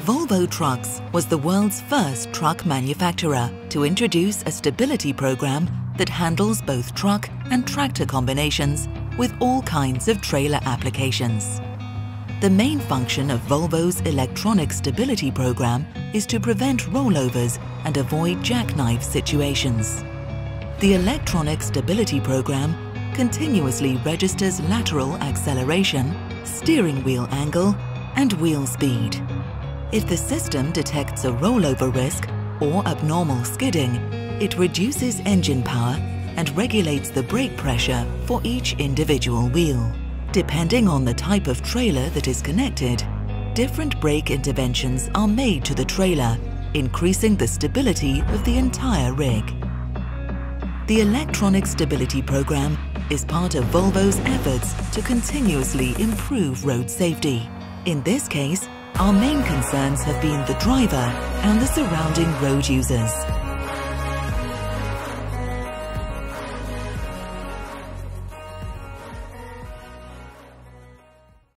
Volvo Trucks was the world's first truck manufacturer to introduce a stability program that handles both truck and tractor combinations with all kinds of trailer applications. The main function of Volvo's electronic stability program is to prevent rollovers and avoid jackknife situations. The electronic stability program continuously registers lateral acceleration, steering wheel angle, and wheel speed. If the system detects a rollover risk or abnormal skidding, it reduces engine power and regulates the brake pressure for each individual wheel. Depending on the type of trailer that is connected, different brake interventions are made to the trailer, increasing the stability of the entire rig. The electronic stability program is part of Volvo's efforts to continuously improve road safety. In this case, our main concerns have been the driver and the surrounding road users.